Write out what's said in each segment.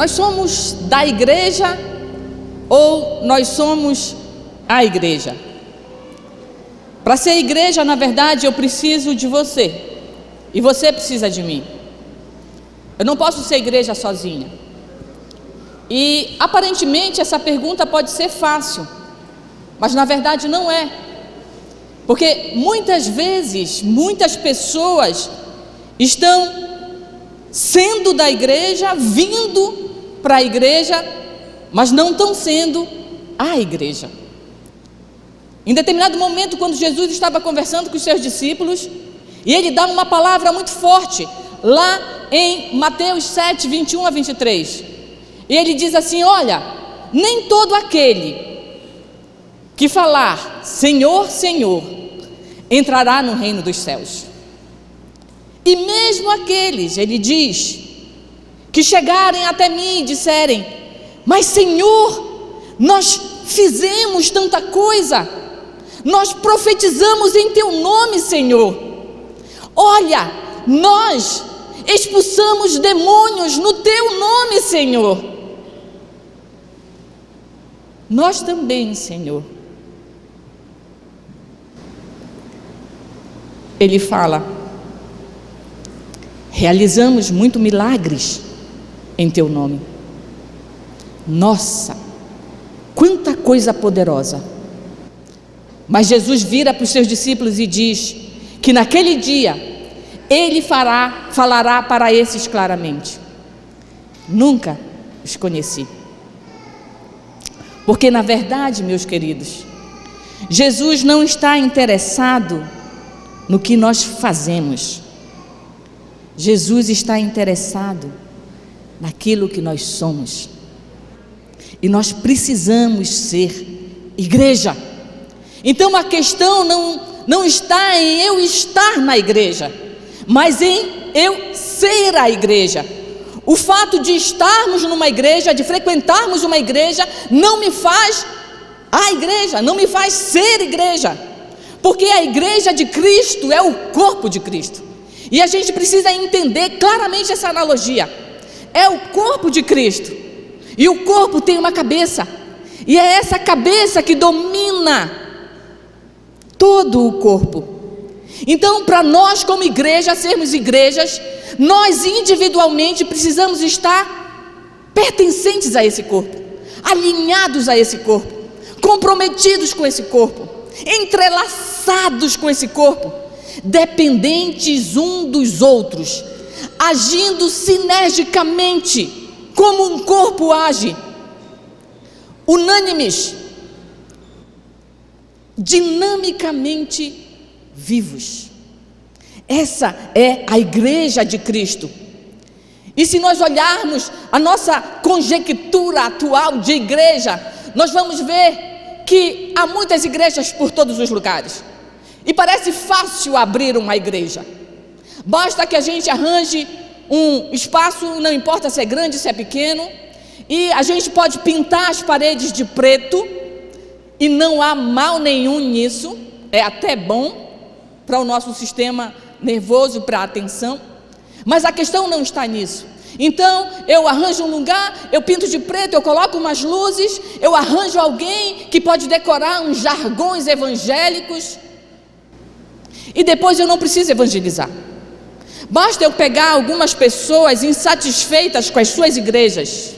Nós somos da igreja ou nós somos a igreja? Para ser igreja, na verdade, eu preciso de você e você precisa de mim. Eu não posso ser igreja sozinha. E aparentemente essa pergunta pode ser fácil, mas na verdade não é. Porque muitas vezes, muitas pessoas estão sendo da igreja, vindo para a igreja, mas não estão sendo a igreja. Em determinado momento, quando Jesus estava conversando com os seus discípulos, e ele dá uma palavra muito forte, lá em Mateus 7, 21 a 23, e ele diz assim: olha, nem todo aquele que falar Senhor, Senhor, entrará no reino dos céus. E mesmo aqueles, ele diz, que chegarem até mim e disserem: mas Senhor, nós fizemos tanta coisa, nós profetizamos em teu nome, Senhor, olha, nós expulsamos demônios no teu nome, Senhor. Nós também, Senhor. Ele fala: realizamos muitos milagres em teu nome. Nossa, quanta coisa poderosa. Mas Jesus vira para os seus discípulos e diz que naquele dia ele falará para esses claramente: nunca os conheci. Porque na verdade, meus queridos, Jesus não está interessado no que nós fazemos. Jesus está interessado naquilo que nós somos. E nós precisamos ser igreja. Então a questão não está em eu estar na igreja, mas em eu ser a igreja. O fato de estarmos numa igreja, de frequentarmos uma igreja, não me faz a igreja, não me faz ser igreja. Porque a igreja de Cristo é o corpo de Cristo. E a gente precisa entender claramente essa analogia. É o corpo de Cristo. E o corpo tem uma cabeça. E é essa cabeça que domina todo o corpo. Então, para nós como igreja, sermos igrejas, nós individualmente precisamos estar pertencentes a esse corpo, alinhados a esse corpo, comprometidos com esse corpo, entrelaçados com esse corpo, dependentes um dos outros, agindo sinergicamente, como um corpo age, unânimes, dinamicamente vivos. Essa é a igreja de Cristo. E se nós olharmos a nossa conjectura atual de igreja, nós vamos ver que há muitas igrejas por todos os lugares. E parece fácil abrir uma igreja. Basta que a gente arranje um espaço, não importa se é grande, se é pequeno, e a gente pode pintar as paredes de preto, e não há mal nenhum nisso, é até bom para o nosso sistema nervoso, para a atenção. Mas a questão não está nisso. Então eu arranjo um lugar, eu pinto de preto, eu coloco umas luzes, eu arranjo alguém que pode decorar uns jargões evangélicos, e depois eu não preciso evangelizar. Basta eu pegar algumas pessoas insatisfeitas com as suas igrejas,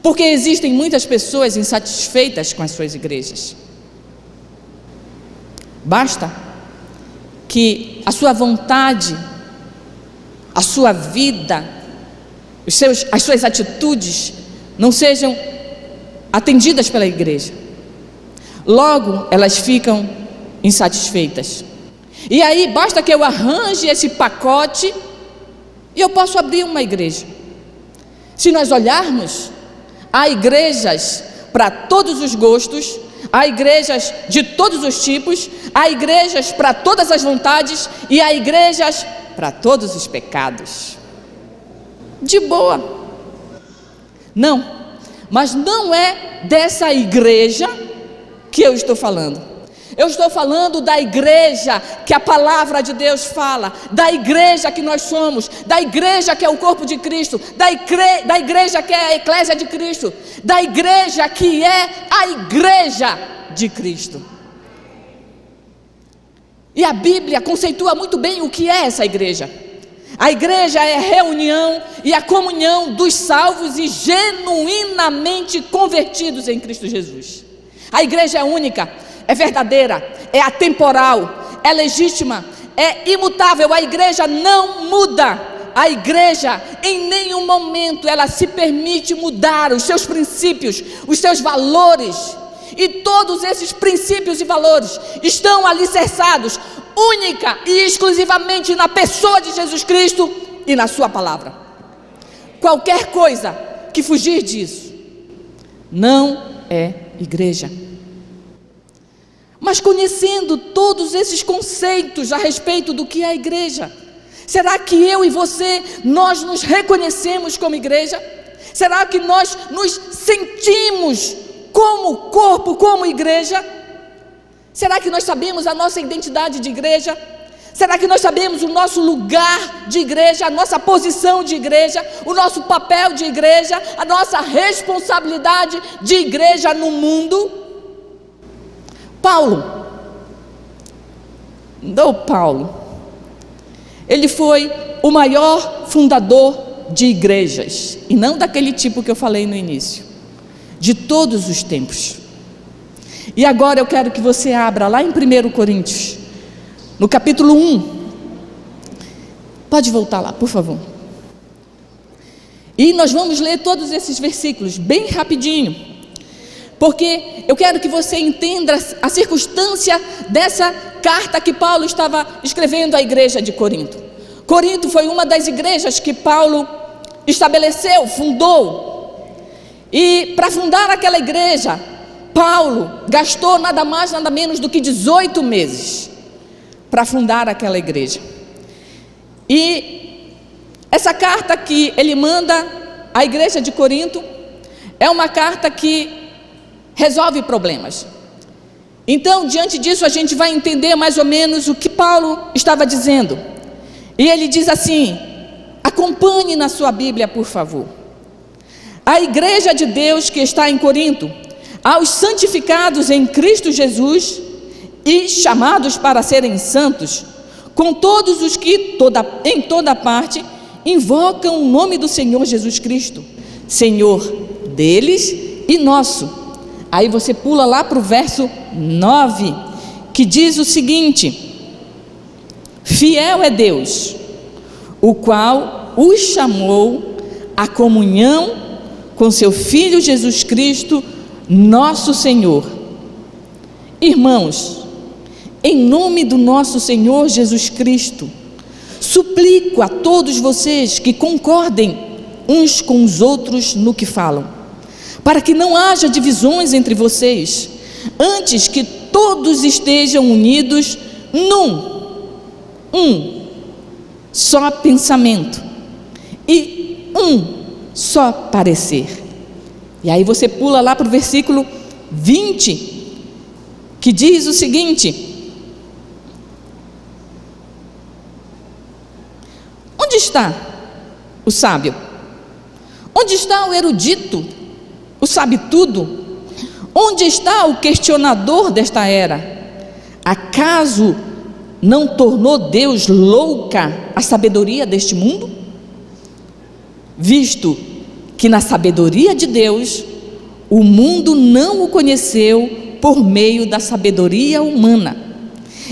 porque existem muitas pessoas insatisfeitas com as suas igrejas. Basta que a sua vontade, a sua vida, as suas atitudes não sejam atendidas pela igreja. Logo, elas ficam insatisfeitas. E aí, basta que eu arranje esse pacote e eu posso abrir uma igreja. Se nós olharmos, há igrejas para todos os gostos, há igrejas de todos os tipos, há igrejas para todas as vontades e há igrejas para todos os pecados. De boa. Não, mas não é dessa igreja que eu estou falando. Eu estou falando da igreja que a palavra de Deus fala, da igreja que nós somos, da igreja que é o corpo de Cristo, da igreja que é a eclésia de Cristo, da igreja que é a igreja de Cristo. E a Bíblia conceitua muito bem o que é essa igreja. A igreja é a reunião e a comunhão dos salvos e genuinamente convertidos em Cristo Jesus. A igreja é única, é verdadeira, é atemporal, é legítima, é imutável. A igreja não muda. A igreja, em nenhum momento, ela se permite mudar os seus princípios, os seus valores. E todos esses princípios e valores estão alicerçados única e exclusivamente na pessoa de Jesus Cristo e na sua palavra. Qualquer coisa que fugir disso não é igreja. Mas conhecendo todos esses conceitos a respeito do que é a igreja, será que eu e você, nós nos reconhecemos como igreja? Será que nós nos sentimos como corpo, como igreja? Será que nós sabemos a nossa identidade de igreja? Será que nós sabemos o nosso lugar de igreja, a nossa posição de igreja, o nosso papel de igreja, a nossa responsabilidade de igreja no mundo? Paulo, ele foi o maior fundador de igrejas, e não daquele tipo que eu falei no início, de todos os tempos. E agora eu quero que você abra lá em 1 Coríntios, no capítulo 1. Pode voltar lá, por favor. E nós vamos ler todos esses versículos bem rapidinho, porque eu quero que você entenda a circunstância dessa carta que Paulo estava escrevendo à igreja de Corinto. Corinto foi uma das igrejas que Paulo estabeleceu, fundou. E para fundar aquela igreja, Paulo gastou nada mais, nada menos do que 18 meses para fundar aquela igreja. E essa carta que ele manda à igreja de Corinto é uma carta que resolve problemas. Então, diante disso, a gente vai entender mais ou menos o que Paulo estava dizendo. E ele diz assim, acompanhe na sua Bíblia, por favor. A igreja de Deus que está em Corinto, aos santificados em Cristo Jesus e chamados para serem santos, com todos os que em toda parte invocam o nome do Senhor Jesus Cristo, Senhor deles e nosso. Aí você pula lá para o verso 9, que diz o seguinte: fiel é Deus, o qual os chamou à comunhão com seu Filho Jesus Cristo, nosso Senhor. Irmãos, em nome do nosso Senhor Jesus Cristo, suplico a todos vocês que concordem uns com os outros no que falam, para que não haja divisões entre vocês, antes que todos estejam unidos num só pensamento e só parecer. E aí você pula lá para o versículo 20, que diz o seguinte: onde está o sábio? Onde está o erudito, o sabe-tudo? Onde está o questionador desta era? Acaso não tornou Deus louca a sabedoria deste mundo? Visto que na sabedoria de Deus, o mundo não o conheceu por meio da sabedoria humana,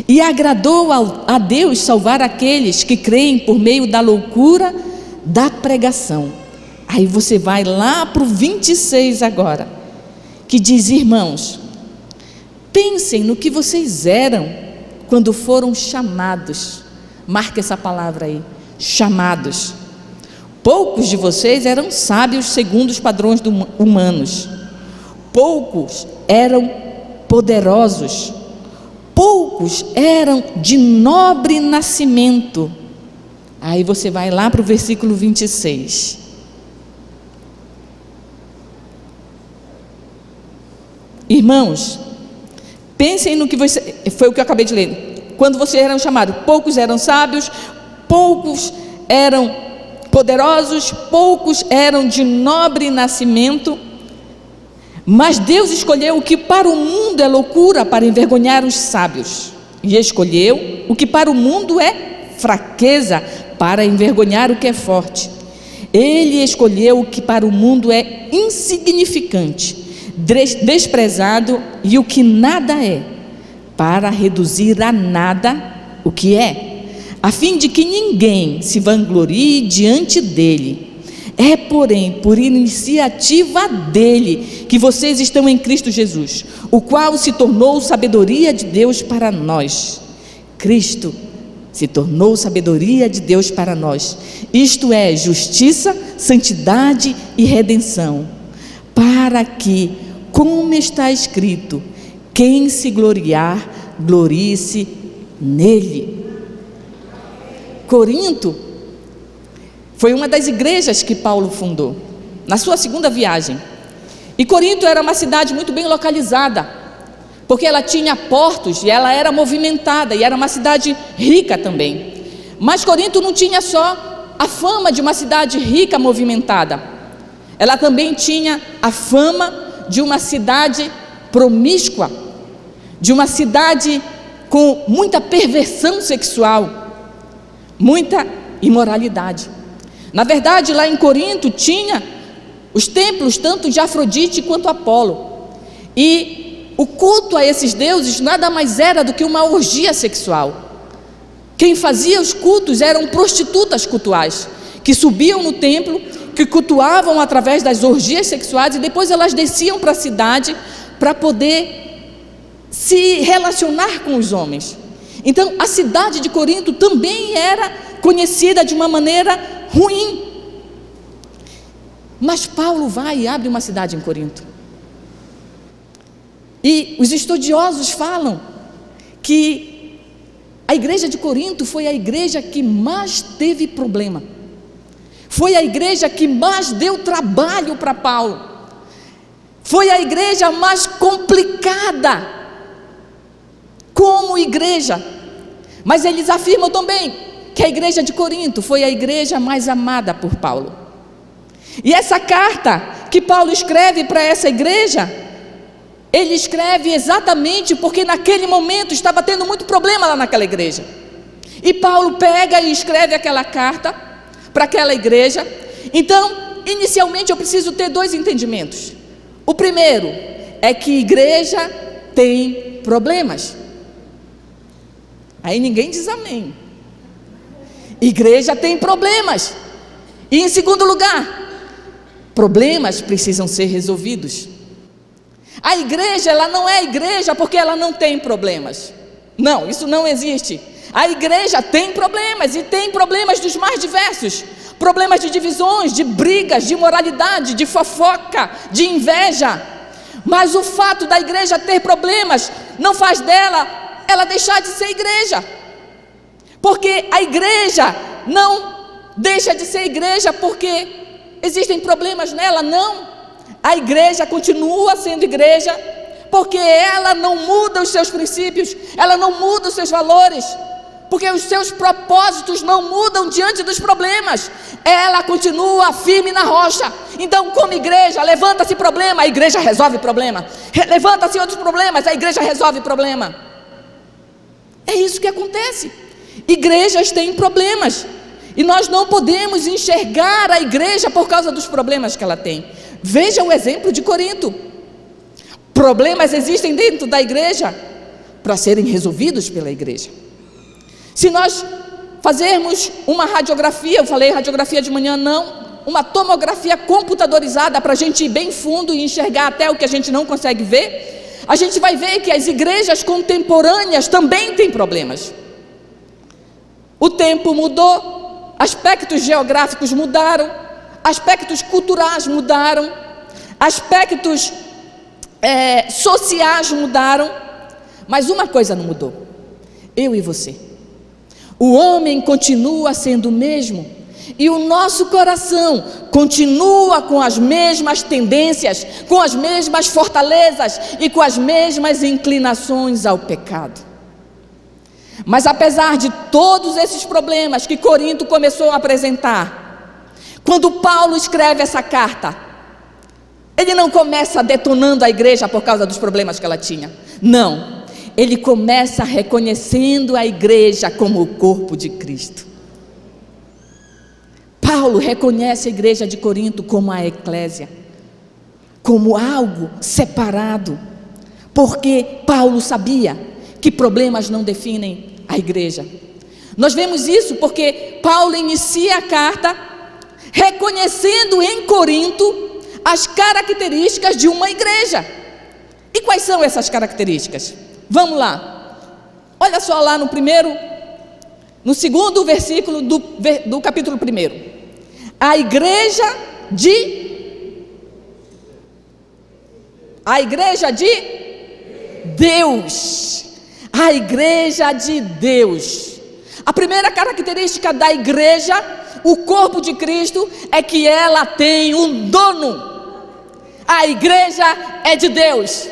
e agradou a Deus salvar aqueles que creem por meio da loucura da pregação. Aí você vai lá para o 26 agora, que diz: irmãos, pensem no que vocês eram quando foram chamados. Marca essa palavra aí, chamados. Poucos de vocês eram sábios segundo os padrões humanos, poucos eram poderosos, poucos eram de nobre nascimento. Aí você vai lá para o versículo 26. Irmãos, Pensem no que foi o que eu acabei de ler. Quando vocês eram chamados, poucos eram sábios, poucos eram poderosos, poucos eram de nobre nascimento, mas Deus escolheu o que para o mundo é loucura para envergonhar os sábios, e escolheu o que para o mundo é fraqueza para envergonhar o que é forte. Ele escolheu o que para o mundo é insignificante, desprezado e o que nada é, para reduzir a nada o que é, a fim de que ninguém se vanglorie diante dele. É, porém, por iniciativa dele que vocês estão em Cristo Jesus, o qual se tornou sabedoria de Deus para nós. Cristo se tornou sabedoria de Deus para nós, isto é, justiça, santidade e redenção, para que, como está escrito, quem se gloriar, glorie-se nele. Corinto foi uma das igrejas que Paulo fundou, na sua segunda viagem. E Corinto era uma cidade muito bem localizada, porque ela tinha portos e ela era movimentada, e era uma cidade rica também. Mas Corinto não tinha só a fama de uma cidade rica, movimentada, ela também tinha a fama de uma cidade promíscua, de uma cidade com muita perversão sexual, muita imoralidade. Na verdade, lá em Corinto tinha os templos tanto de Afrodite quanto Apolo, e o culto a esses deuses nada mais era do que uma orgia sexual. Quem fazia os cultos eram prostitutas cultuais, que subiam no templo, que cultuavam através das orgias sexuais, e depois elas desciam para a cidade para poder se relacionar com os homens. Então a cidade de Corinto também era conhecida de uma maneira ruim. Mas Paulo vai e abre uma cidade em Corinto. E os estudiosos falam que a igreja de Corinto foi a igreja que mais teve problema, foi a igreja que mais deu trabalho para Paulo, foi a igreja mais complicada como igreja. Mas eles afirmam também que a igreja de Corinto foi a igreja mais amada por Paulo. E essa carta que Paulo escreve para essa igreja, ele escreve exatamente porque naquele momento estava tendo muito problema lá naquela igreja. E Paulo pega e escreve aquela carta para aquela igreja. Então, inicialmente eu preciso ter dois entendimentos. O primeiro é que igreja tem problemas. Aí ninguém diz amém. Igreja tem problemas. E em segundo lugar, problemas precisam ser resolvidos. A igreja, ela não é igreja porque ela não tem problemas. Não, isso não existe. A igreja tem problemas, e tem problemas dos mais diversos. Problemas de divisões, de brigas, de imoralidade, de fofoca, de inveja. Mas o fato da igreja ter problemas não faz dela ela deixar de ser igreja. Porque a igreja não deixa de ser igreja porque existem problemas nela, não. A igreja continua sendo igreja, porque ela não muda os seus princípios, ela não muda os seus valores, porque os seus propósitos não mudam diante dos problemas, ela continua firme na rocha. Então, como igreja, levanta-se problema, a igreja resolve problema, levanta-se outros problemas, a igreja resolve problema. É isso que acontece. Igrejas têm problemas, e nós não podemos enxergar a igreja por causa dos problemas que ela tem. Veja o exemplo de Corinto. Problemas existem dentro da igreja para serem resolvidos pela igreja. Se nós fazermos uma radiografia, eu falei radiografia de manhã, não, uma tomografia computadorizada para a gente ir bem fundo e enxergar até o que a gente não consegue ver, a gente vai ver que as igrejas contemporâneas também têm problemas. O tempo mudou, aspectos geográficos mudaram, aspectos culturais mudaram, aspectos sociais mudaram, mas uma coisa não mudou: eu e você. O homem continua sendo o mesmo, e o nosso coração continua com as mesmas tendências, com as mesmas fortalezas e com as mesmas inclinações ao pecado. Mas apesar de todos esses problemas que Corinto começou a apresentar, quando Paulo escreve essa carta, ele não começa detonando a igreja por causa dos problemas que ela tinha. Não, ele começa reconhecendo a igreja como o corpo de Cristo. Paulo reconhece a igreja de Corinto como a eclésia, como algo separado, porque Paulo sabia que problemas não definem a igreja. Nós vemos isso porque Paulo inicia a carta reconhecendo em Corinto as características de uma igreja. E quais são essas características? Vamos lá. Olha só lá no segundo versículo do capítulo 1. A igreja de Deus. A igreja de Deus. A primeira característica da igreja, o corpo de Cristo, é que ela tem um dono. A igreja é de Deus.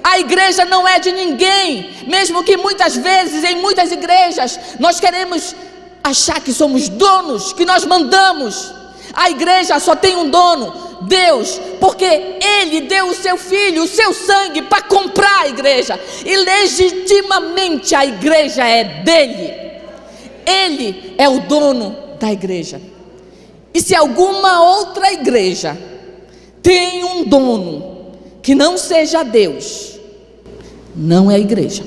A igreja não é de ninguém. Mesmo que muitas vezes, em muitas igrejas, nós queremos achar que somos donos, que nós mandamos. A igreja só tem um dono, Deus, porque Ele deu o seu Filho, o seu sangue para comprar a igreja. E legitimamente a igreja é dele. Ele é o dono da igreja. E se alguma outra igreja tem um dono que não seja Deus, não é igreja.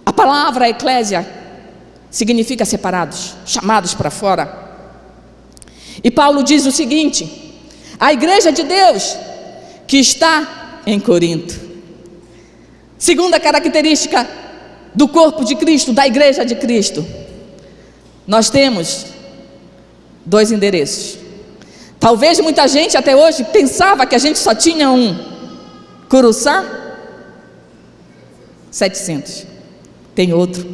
A palavra eclésia significa separados, chamados para fora. E Paulo diz o seguinte: a igreja de Deus que está em Corinto. Segunda característica do corpo de Cristo, da igreja de Cristo, nós temos 2 endereços. Talvez muita gente até hoje pensava que a gente só tinha um. Curuçá 700. Tem outro.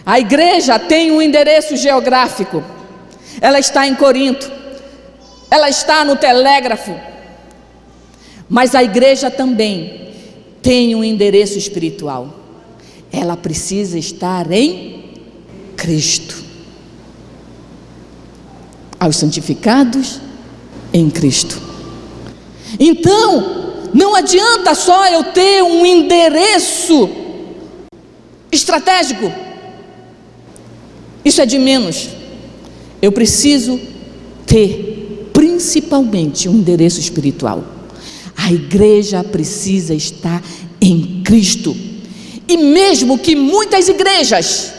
A igreja tem um endereço geográfico. Ela está em Corinto. Ela está no telégrafo. Mas a igreja também tem um endereço espiritual. Ela precisa estar em Cristo. Aos santificados em Cristo. Então, não adianta só eu ter um endereço estratégico. Isso é de menos. Eu preciso ter principalmente um endereço espiritual. A igreja precisa estar em Cristo. E mesmo que muitas igrejas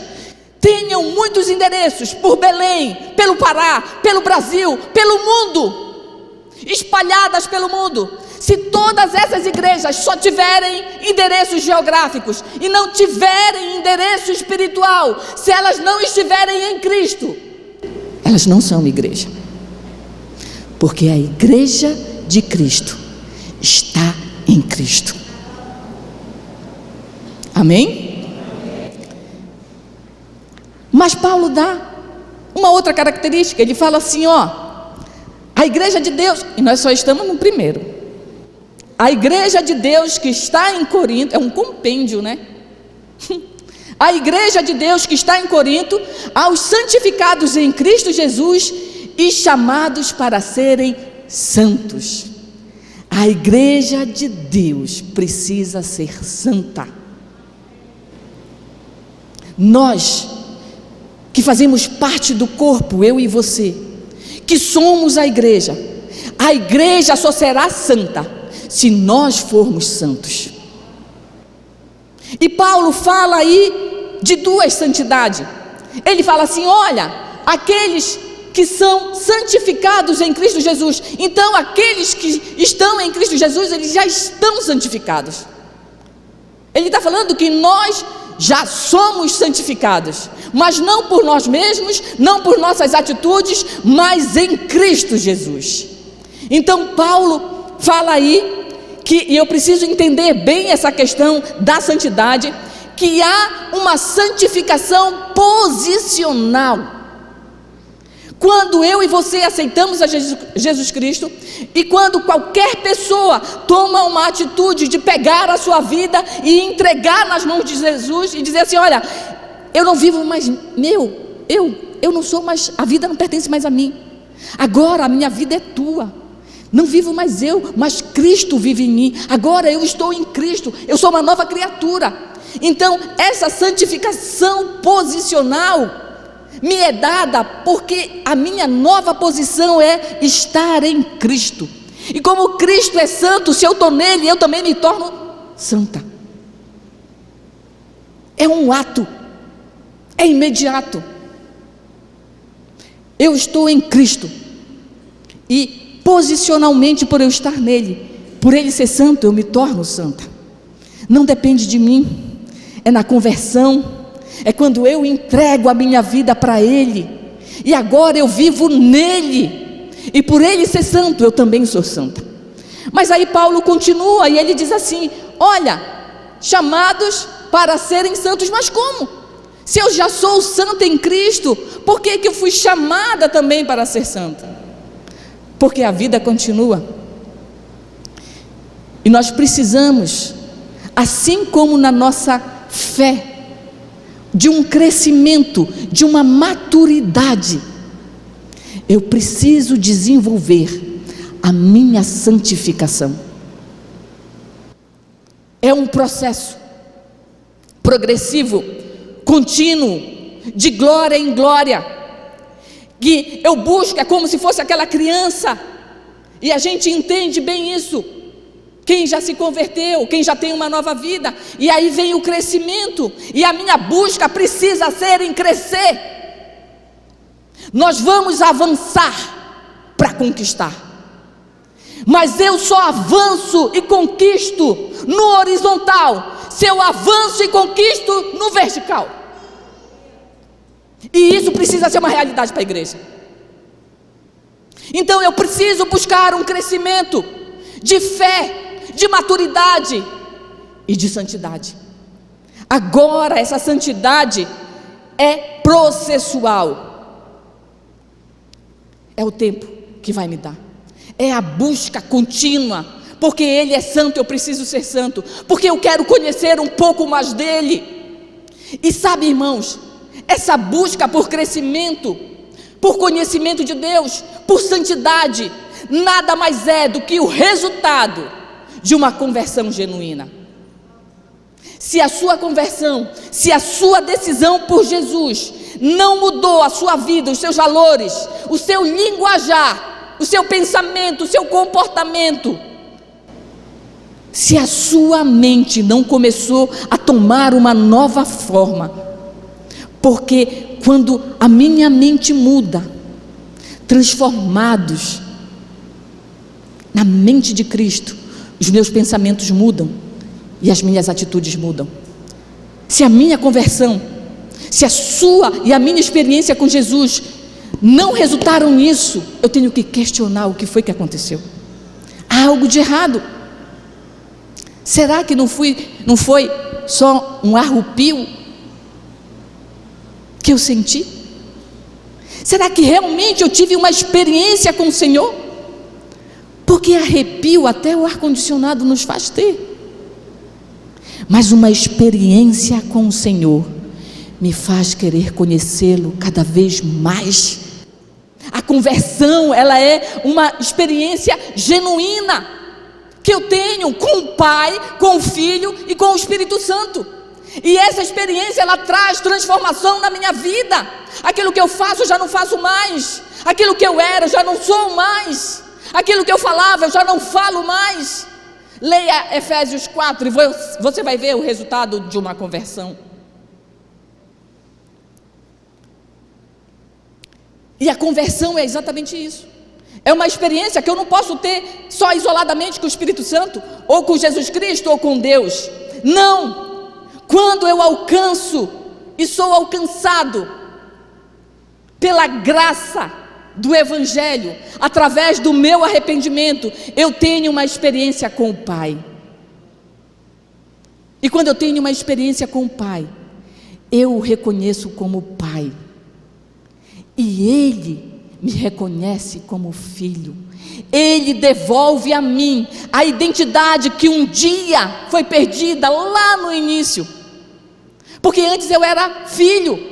tenham muitos endereços por Belém, pelo Pará, pelo Brasil, pelo mundo, espalhadas pelo mundo, se todas essas igrejas só tiverem endereços geográficos e não tiverem endereço espiritual, se elas não estiverem em Cristo, elas não são igreja. Porque a igreja de Cristo está em Cristo. Amém? Mas Paulo dá uma outra característica. Ele fala assim, a igreja de Deus, e nós só estamos no primeiro. A igreja de Deus que está em Corinto, é um compêndio, né? A igreja de Deus que está em Corinto, aos santificados em Cristo Jesus e chamados para serem santos. A igreja de Deus precisa ser santa. Nós que fazemos parte do corpo, eu e você, que somos a igreja só será santa se nós formos santos. E Paulo fala aí de 2 santidades. Ele fala assim, olha, aqueles que são santificados em Cristo Jesus. Então aqueles que estão em Cristo Jesus, eles já estão santificados. Ele está falando que nós já somos santificados, mas não por nós mesmos, não por nossas atitudes, mas em Cristo Jesus. Então Paulo fala aí que, e eu preciso entender bem essa questão da santidade, que há uma santificação posicional. Quando eu e você aceitamos a Jesus Cristo, e quando qualquer pessoa toma uma atitude de pegar a sua vida e entregar nas mãos de Jesus e dizer assim: olha, eu não vivo mais eu não sou mais, a vida não pertence mais a mim, agora a minha vida é tua, não vivo mais eu, mas Cristo vive em mim, agora eu estou em Cristo, eu sou uma nova criatura. Então essa santificação posicional me é dada porque a minha nova posição é estar em Cristo. E como Cristo é santo, se eu estou nele, eu também me torno santa. É um ato, é imediato. Eu estou em Cristo, e posicionalmente, por eu estar nele, por ele ser santo, eu me torno santa. Não depende de mim, é na conversão, é quando eu entrego a minha vida para ele, e agora eu vivo nele, e por ele ser santo, eu também sou santa. Mas aí Paulo continua, e ele diz assim: olha, chamados para serem santos, mas como? Se eu já sou santa em Cristo, por que eu fui chamada também para ser santa? Porque a vida continua, e nós precisamos, assim como na nossa fé, de um crescimento, de uma maturidade. Eu preciso desenvolver a minha santificação. É um processo progressivo, contínuo, de glória em glória, que eu busco, é como se fosse aquela criança, e a gente entende bem isso, quem já se converteu, quem já tem uma nova vida, e aí vem o crescimento, e a minha busca precisa ser em crescer. Nós vamos avançar para conquistar, mas eu só avanço e conquisto no horizontal, se eu avanço e conquisto no vertical. E isso precisa ser uma realidade para a igreja. Então eu preciso buscar um crescimento de fé, de maturidade e de santidade. Agora essa santidade é processual, é o tempo que vai me dar, é a busca contínua, porque ele é santo, eu preciso ser santo, porque eu quero conhecer um pouco mais dele. E sabe, irmãos, essa busca por crescimento, por conhecimento de Deus, por santidade, nada mais é do que o resultado de uma conversão genuína. Se a sua conversão, se a sua decisão por Jesus não mudou a sua vida, os seus valores, o seu linguajar, o seu pensamento, o seu comportamento, se a sua mente não começou a tomar uma nova forma, porque quando a minha mente muda, transformados na mente de Cristo, os meus pensamentos mudam e as minhas atitudes mudam. Se a minha conversão, se a sua e a minha experiência com Jesus não resultaram nisso, eu tenho que questionar o que foi que aconteceu. Há algo de errado. Será que não foi só um arrepio que eu senti? Será que realmente eu tive uma experiência com o Senhor? Porque arrepio até o ar-condicionado nos faz ter, mas uma experiência com o Senhor me faz querer conhecê-lo cada vez mais. A conversão, ela é uma experiência genuína que eu tenho com o Pai, com o Filho e com o Espírito Santo. E essa experiência, ela traz transformação na minha vida. Aquilo que eu faço, eu já não faço mais. Aquilo que eu era, eu já não sou mais. Aquilo que eu falava, eu já não falo mais. Leia Efésios 4 e você vai ver o resultado de uma conversão. E a conversão é exatamente isso. É uma experiência que eu não posso ter só isoladamente com o Espírito Santo, ou com Jesus Cristo, ou com Deus. Não! Quando eu alcanço e sou alcançado pela graça do Evangelho, através do meu arrependimento, eu tenho uma experiência com o Pai. E quando eu tenho uma experiência com o Pai, eu o reconheço como Pai. E Ele me reconhece como filho. Ele devolve a mim a identidade que um dia foi perdida lá no início, porque antes eu era filho,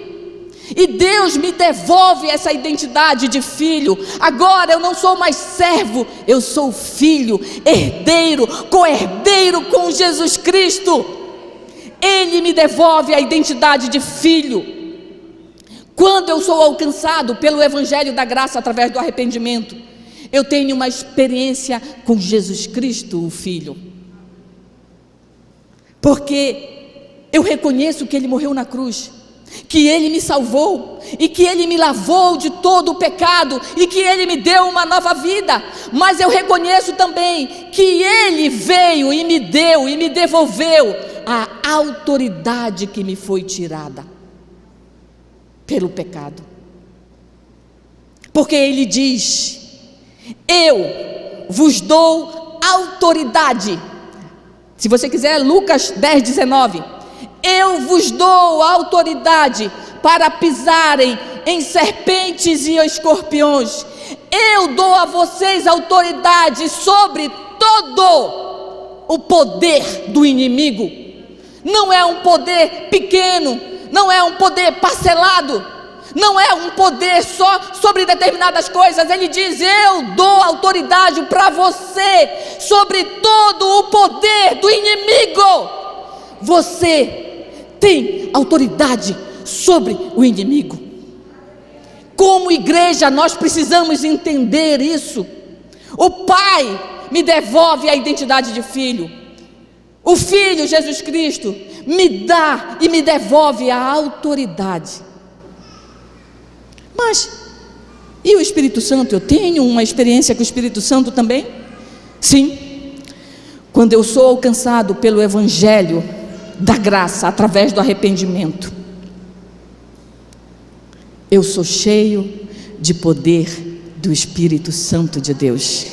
e Deus me devolve essa identidade de filho. Agora eu não sou mais servo, eu sou filho, herdeiro, co-herdeiro com Jesus Cristo. Ele me devolve a identidade de filho. Quando eu sou alcançado pelo Evangelho da graça através do arrependimento, eu tenho uma experiência com Jesus Cristo, o Filho, porque eu reconheço que Ele morreu na cruz, que Ele me salvou, e que Ele me lavou de todo o pecado, e que Ele me deu uma nova vida. Mas eu reconheço também que Ele veio e me deu e me devolveu a autoridade que me foi tirada pelo pecado, porque Ele diz: eu vos dou autoridade. Se você quiser, Lucas 10:19. Eu vos dou autoridade para pisarem em serpentes e escorpiões. Eu dou a vocês autoridade sobre todo o poder do inimigo. Não é um poder pequeno, não é um poder parcelado, não é um poder só sobre determinadas coisas. Ele diz: eu dou autoridade para você sobre todo o poder do inimigo. Você tem autoridade sobre o inimigo. Como igreja, nós precisamos entender isso. O Pai me devolve a identidade de filho. O Filho, Jesus Cristo, me dá e me devolve a autoridade. Mas, e o Espírito Santo? Eu tenho uma experiência com o Espírito Santo também? Sim. Quando eu sou alcançado pelo Evangelho da graça, através do arrependimento, eu sou cheio de poder do Espírito Santo de Deus.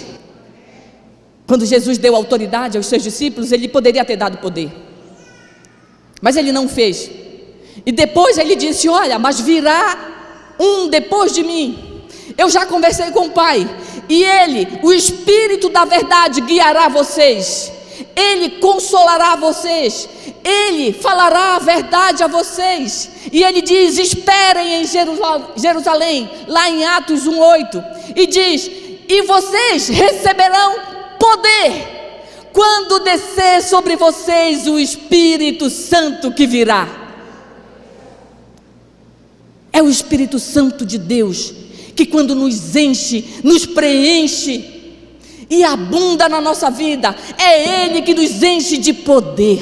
Quando Jesus deu autoridade aos seus discípulos, Ele poderia ter dado poder, mas Ele não fez. E depois Ele disse: olha, mas virá um depois de mim. Eu já conversei com o Pai, e Ele, o Espírito da verdade, guiará vocês. Ele consolará vocês, Ele falará a verdade a vocês. E Ele diz: esperem em Jerusalém, lá em Atos 1:8, e diz: e vocês receberão poder quando descer sobre vocês o Espírito Santo que virá. É o Espírito Santo de Deus que, quando nos enche, nos preenche e abunda na nossa vida, é Ele que nos enche de poder.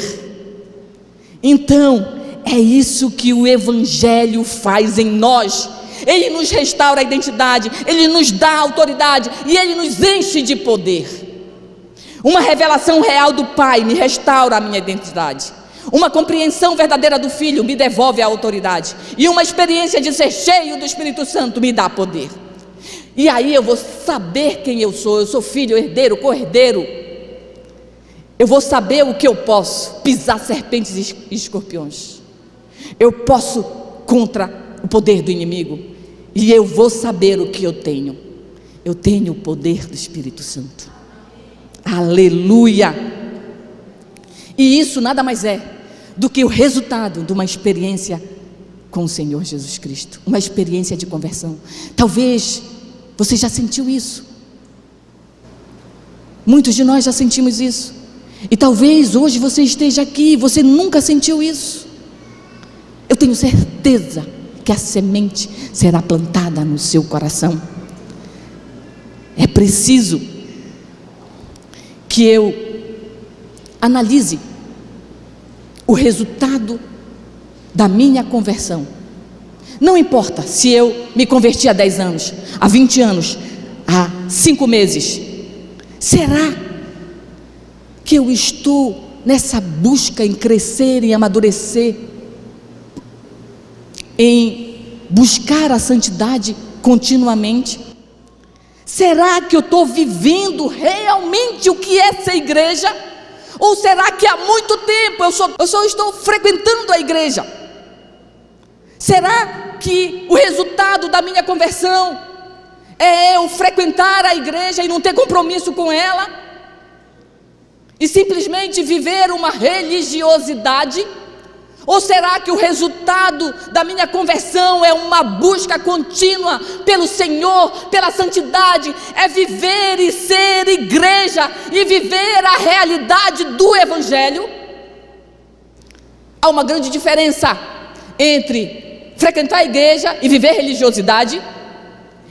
Então, é isso que o Evangelho faz em nós. Ele nos restaura a identidade, Ele nos dá autoridade e Ele nos enche de poder. Uma revelação real do Pai me restaura a minha identidade. Uma compreensão verdadeira do Filho me devolve a autoridade. E uma experiência de ser cheio do Espírito Santo me dá poder. E aí eu vou saber quem eu sou filho, herdeiro, co-herdeiro. Eu vou saber o que eu posso: pisar serpentes e escorpiões. Eu posso contra o poder do inimigo. E eu vou saber o que eu tenho. Eu tenho o poder do Espírito Santo. Aleluia! E isso nada mais é do que o resultado de uma experiência com o Senhor Jesus Cristo. Uma experiência de conversão. Talvez você já sentiu isso. Muitos de nós já sentimos isso. E talvez hoje você esteja aqui e você nunca sentiu isso. Eu tenho certeza que a semente será plantada no seu coração. É preciso que eu analise o resultado da minha conversão. Não importa se eu me converti há 10 anos, há 20 anos, há 5 meses. Será que eu estou nessa busca em crescer, em amadurecer, em buscar a santidade continuamente? Será que eu estou vivendo realmente o que é ser igreja? Ou será que há muito tempo eu só estou frequentando a igreja? Será que o resultado da minha conversão É eu frequentar a igreja e não ter compromisso com ela? E simplesmente viver uma religiosidade? Ou será que o resultado da minha conversão é uma busca contínua pelo Senhor, pela santidade? É viver e ser igreja e viver a realidade do Evangelho? Há uma grande diferença entre frequentar a igreja e viver religiosidade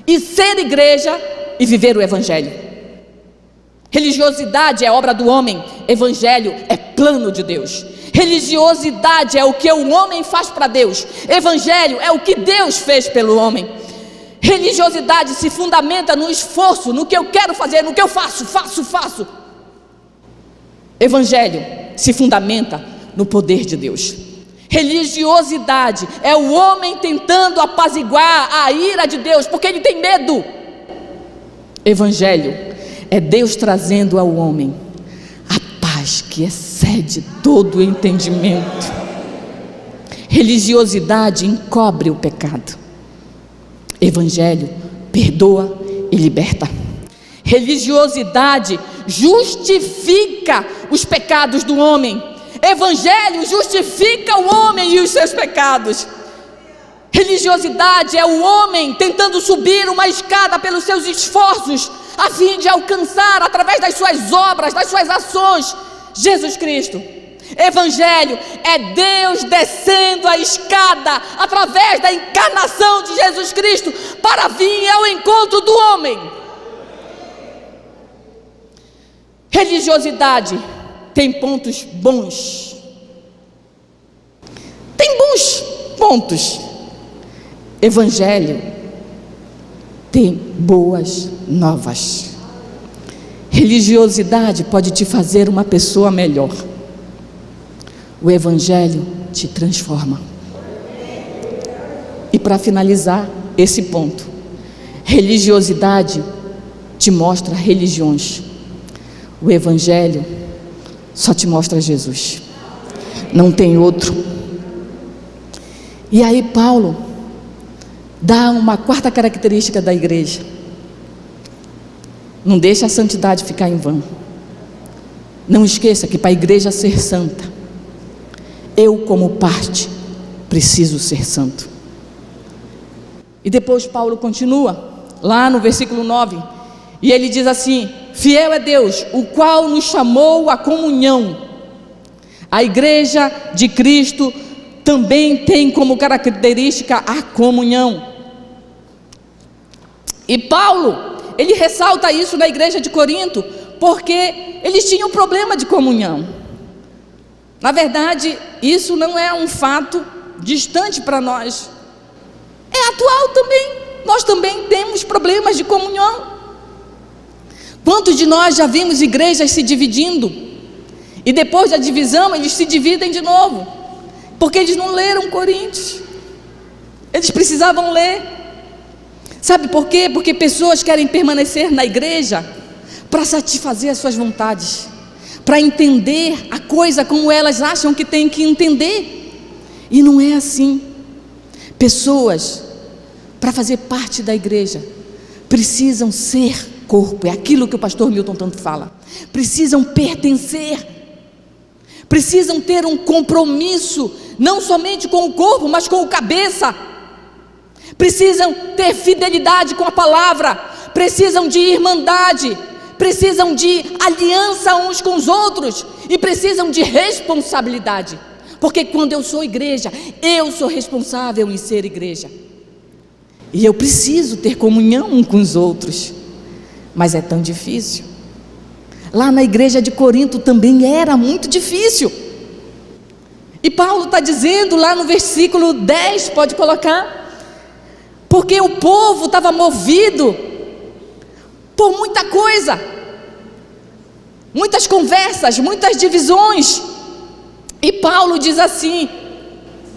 e ser igreja e viver o Evangelho. Religiosidade é obra do homem, Evangelho é plano de Deus. Religiosidade é o que o homem faz para Deus, Evangelho é o que Deus fez pelo homem. Religiosidade se fundamenta no esforço, no que eu quero fazer, no que eu faço. Evangelho se fundamenta no poder de Deus. Religiosidade é o homem tentando apaziguar a ira de Deus, porque ele tem medo. Evangelho é Deus trazendo ao homem a paz que excede todo o entendimento. Religiosidade encobre o pecado. Evangelho perdoa e liberta. Religiosidade justifica os pecados do homem. Evangelho justifica o homem e os seus pecados. Religiosidade é o homem tentando subir uma escada pelos seus esforços, a fim de alcançar, através das suas obras, das suas ações, Jesus Cristo. Evangelho é Deus descendo a escada, através da encarnação de Jesus Cristo, para vir ao encontro do homem. Religiosidade tem pontos bons. Tem bons pontos. Evangelho tem boas novas. Religiosidade pode te fazer uma pessoa melhor. O Evangelho te transforma. E para finalizar esse ponto, religiosidade te mostra religiões. O Evangelho só te mostra Jesus, não tem outro. E aí Paulo dá uma quarta característica da igreja: não deixa a santidade ficar em vão. Não esqueça que para a igreja ser santa, eu como parte preciso ser santo. E depois Paulo continua lá no versículo 9, e ele diz assim: fiel é Deus, o qual nos chamou à comunhão. A igreja de Cristo também tem como característica a comunhão. E Paulo, ele ressalta isso na igreja de Corinto, porque eles tinham problema de comunhão. Na verdade, isso não é um fato distante para nós, é atual também. Nós também temos problemas de comunhão. Quantos de nós já vimos igrejas se dividindo, e depois da divisão eles se dividem de novo, porque eles não leram Coríntios? Eles precisavam ler. Sabe por quê? Porque pessoas querem permanecer na igreja para satisfazer as suas vontades, para entender a coisa como elas acham que tem que entender, e não é assim. Pessoas, para fazer parte da igreja, precisam ser corpo, é aquilo que o pastor Milton tanto fala. Precisam pertencer, precisam ter um compromisso, não somente com o corpo, mas com o cabeça. Precisam ter fidelidade com a palavra, precisam de irmandade, precisam de aliança uns com os outros, e precisam de responsabilidade, porque quando eu sou igreja, eu sou responsável em ser igreja, e eu preciso ter comunhão uns com os outros. Mas é tão difícil. Lá na igreja de Corinto também era muito difícil. E Paulo está dizendo lá no versículo 10, pode colocar, porque o povo estava movido por muita coisa, muitas conversas, muitas divisões. E Paulo diz assim: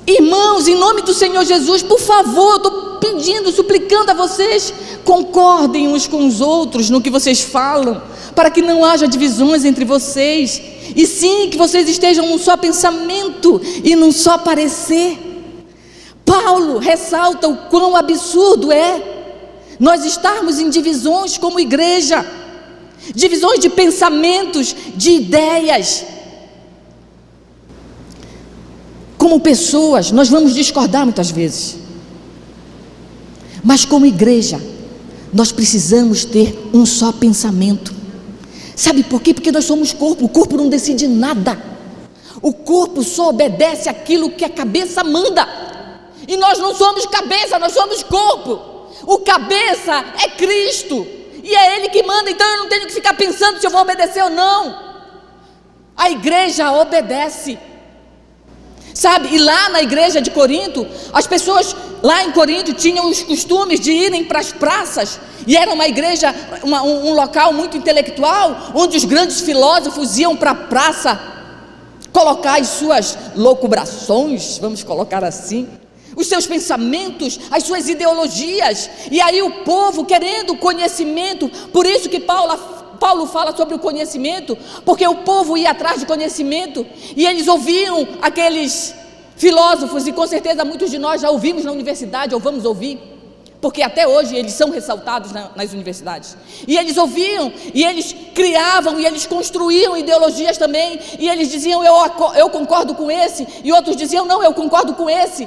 irmãos, em nome do Senhor Jesus, por favor, estou pedindo, suplicando a vocês, concordem uns com os outros no que vocês falam, para que não haja divisões entre vocês, e sim que vocês estejam num só pensamento e num só parecer. Paulo ressalta o quão absurdo é nós estarmos em divisões como igreja, divisões de pensamentos, de ideias. Como pessoas, nós vamos discordar muitas vezes, mas como igreja, nós precisamos ter um só pensamento. Sabe por quê? Porque nós somos corpo, o corpo não decide nada, o corpo só obedece aquilo que a cabeça manda, e nós não somos cabeça, nós somos corpo. O cabeça é Cristo, e é Ele que manda, então eu não tenho que ficar pensando se eu vou obedecer ou não. A igreja obedece. Sabe, e lá na igreja de Corinto, as pessoas lá em Corinto tinham os costumes de irem para as praças, e era uma igreja, um local muito intelectual, onde os grandes filósofos iam para a praça colocar as suas locubrações, vamos colocar assim, os seus pensamentos, as suas ideologias, e aí o povo querendo conhecimento. Por isso que Paulo fala sobre o conhecimento, porque o povo ia atrás de conhecimento, e eles ouviam aqueles filósofos, e com certeza muitos de nós já ouvimos na universidade, ou vamos ouvir, porque até hoje eles são ressaltados nas universidades, e eles ouviam, e eles criavam, e eles construíam ideologias também, e eles diziam, eu concordo com esse, e outros diziam, não, eu concordo com esse,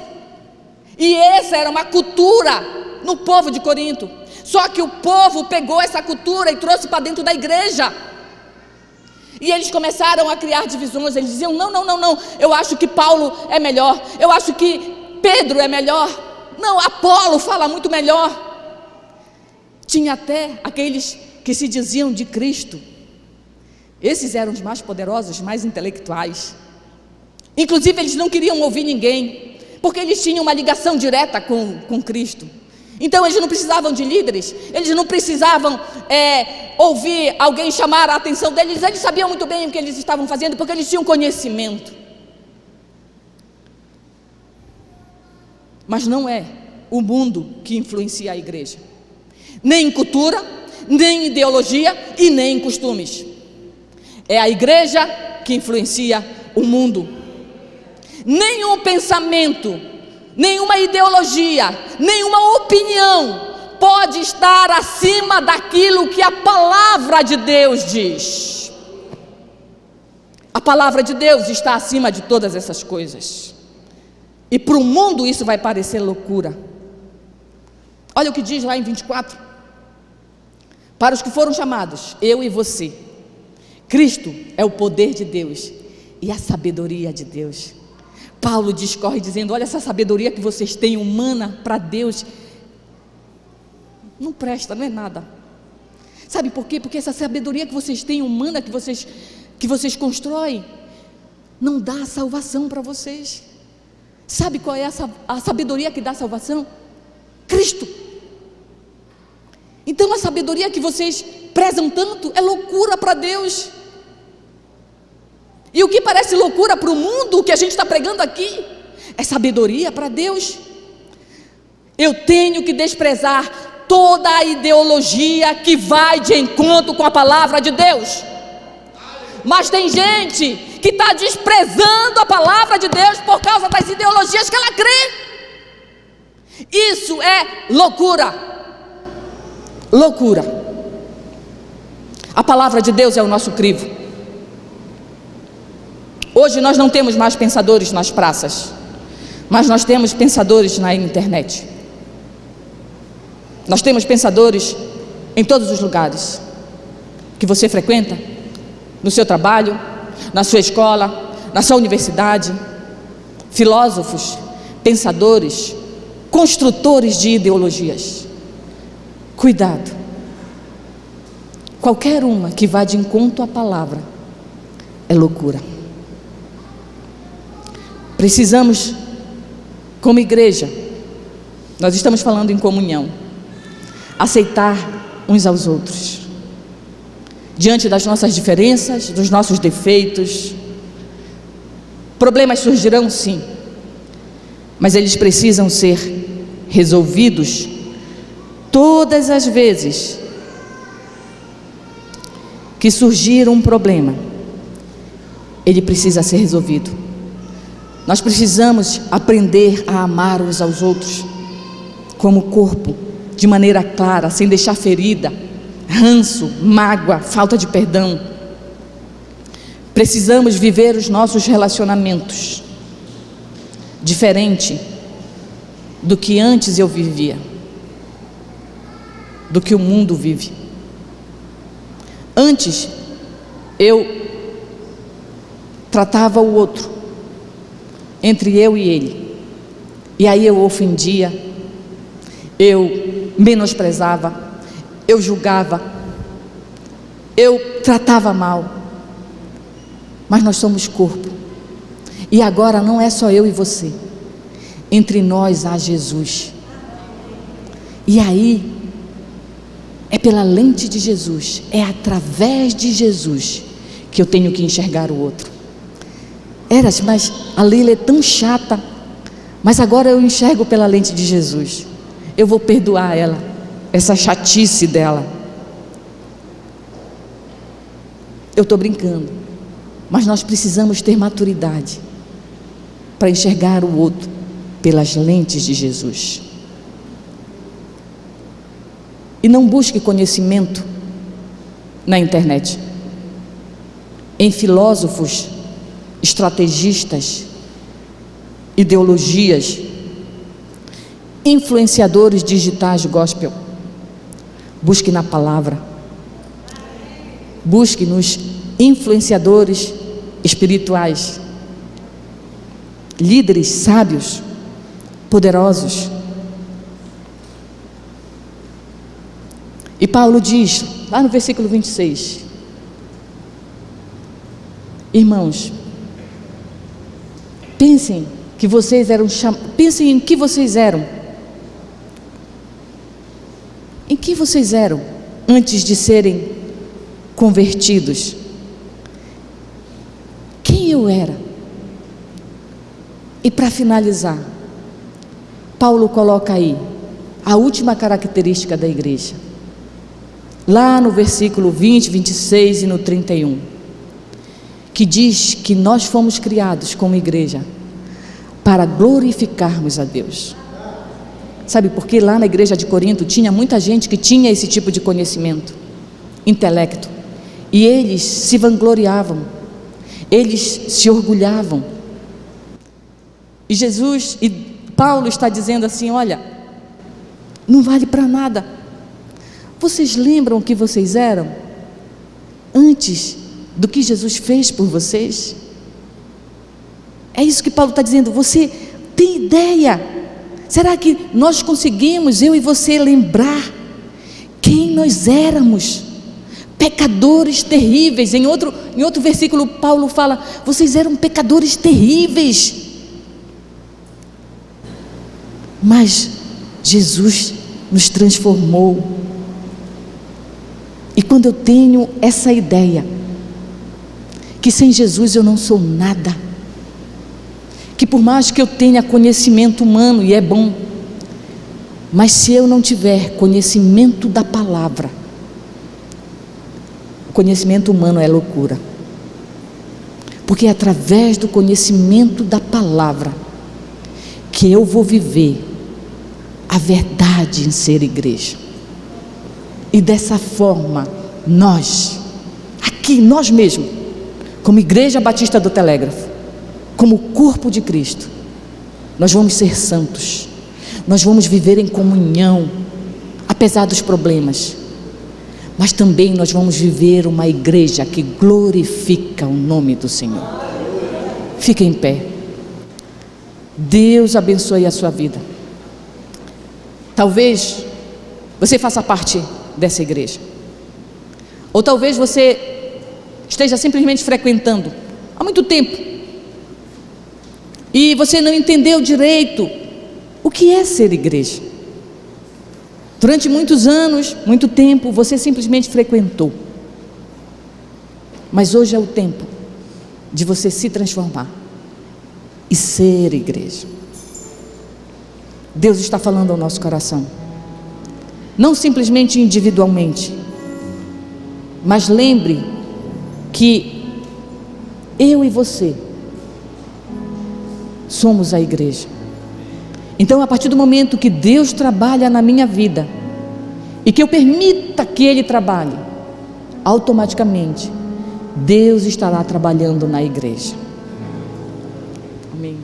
e essa era uma cultura no povo de Corinto. Só que o povo pegou essa cultura e trouxe para dentro da igreja, e eles começaram a criar divisões. Eles diziam, não, eu acho que Paulo é melhor, eu acho que Pedro é melhor, não, Apolo fala muito melhor. Tinha até aqueles que se diziam de Cristo, esses eram os mais poderosos, mais intelectuais, inclusive eles não queriam ouvir ninguém, porque eles tinham uma ligação direta com Cristo. Então eles não precisavam de líderes, eles não precisavam ouvir alguém chamar a atenção deles, eles sabiam muito bem o que eles estavam fazendo, porque eles tinham conhecimento. Mas não é o mundo que influencia a igreja, nem em cultura, nem em ideologia e nem em costumes. É a igreja que influencia o mundo. Nenhum pensamento, nenhuma ideologia, nenhuma opinião pode estar acima daquilo que a palavra de Deus diz. A palavra de Deus está acima de todas essas coisas, e para o mundo isso vai parecer loucura. Olha o que diz lá em 24: para os que foram chamados, eu e você, Cristo é o poder de Deus e a sabedoria de Deus. Paulo discorre dizendo, olha, essa sabedoria que vocês têm humana para Deus não presta, não é nada. Sabe por quê? Porque essa sabedoria que vocês têm humana, que vocês constroem, não dá salvação para vocês. Sabe qual é a sabedoria que dá salvação? Cristo. Então a sabedoria que vocês prezam tanto é loucura para Deus. E o que parece loucura para o mundo, o que a gente está pregando aqui, é sabedoria para Deus. Eu tenho que desprezar toda a ideologia que vai de encontro com a palavra de Deus. Mas tem gente que está desprezando a palavra de Deus por causa das ideologias que ela crê. Isso é loucura. Loucura. A palavra de Deus é o nosso crivo. Hoje nós não temos mais pensadores nas praças, mas nós temos pensadores na internet. Nós temos pensadores em todos os lugares que você frequenta, no seu trabalho, na sua escola, na sua universidade. Filósofos, pensadores, construtores de ideologias. Cuidado. Qualquer uma que vá de encontro à palavra é loucura. Precisamos, como igreja, nós estamos falando em comunhão, aceitar uns aos outros, diante das nossas diferenças, dos nossos defeitos. Problemas surgirão, sim, mas eles precisam ser resolvidos todas as vezes que surgir um problema. Ele precisa ser resolvido. Nós precisamos aprender a amar uns aos outros como corpo, de maneira clara, sem deixar ferida, ranço, mágoa, falta de perdão. Precisamos viver os nossos relacionamentos diferente do que antes eu vivia, do que o mundo vive. Antes eu tratava o outro, entre eu e ele, e aí eu ofendia, eu menosprezava, eu julgava, eu tratava mal. Mas nós somos corpo, e agora não é só eu e você, entre nós há Jesus, e aí é pela lente de Jesus, é através de Jesus que eu tenho que enxergar o outro. Mas a Leila é tão chata, mas agora eu enxergo pela lente de Jesus, eu vou perdoar ela, essa chatice dela. Eu estou brincando, mas nós precisamos ter maturidade para enxergar o outro pelas lentes de Jesus. E não busque conhecimento na internet, em filósofos, estrategistas, ideologias, influenciadores digitais gospel. Busque na palavra, busque nos influenciadores espirituais, líderes sábios, poderosos. E Paulo diz, lá no versículo 26, irmãos, pensem que vocês eram pensem em que vocês eram. Em que vocês eram antes de serem convertidos? Quem eu era? E para finalizar, Paulo coloca aí a última característica da igreja, lá no versículo 20, 26 e no 31, que diz que nós fomos criados como igreja para glorificarmos a Deus. Sabe por quê? Lá na igreja de Corinto tinha muita gente que tinha esse tipo de conhecimento, intelecto, e eles se vangloriavam, eles se orgulhavam. E Jesus, e Paulo está dizendo assim: olha, não vale para nada. Vocês lembram o que vocês eram antes do que Jesus fez por vocês? É isso que Paulo está dizendo. Você tem ideia? Será que nós conseguimos, eu e você, lembrar quem nós éramos? Pecadores terríveis. Em outro versículo Paulo fala: vocês eram pecadores terríveis, mas Jesus nos transformou. E quando eu tenho essa ideia que sem Jesus eu não sou nada, que por mais que eu tenha conhecimento humano, e é bom, mas se eu não tiver conhecimento da palavra, o conhecimento humano é loucura, porque é através do conhecimento da palavra que eu vou viver a verdade em ser igreja. E dessa forma, nós mesmos, como Igreja Batista do Telégrafo, como corpo de Cristo, nós vamos ser santos, nós vamos viver em comunhão, apesar dos problemas, mas também nós vamos viver uma igreja que glorifica o nome do Senhor. Fique em pé. Deus abençoe a sua vida. Talvez você faça parte dessa igreja, ou talvez você esteja simplesmente frequentando há muito tempo e você não entendeu direito o que é ser igreja. Durante muitos anos, muito tempo, você simplesmente frequentou, mas hoje é o tempo de você se transformar e ser igreja. Deus está falando ao nosso coração, não simplesmente individualmente, mas lembre que eu e você somos a igreja. Então, a partir do momento que Deus trabalha na minha vida, e que eu permita que Ele trabalhe, automaticamente Deus estará trabalhando na igreja. Amém.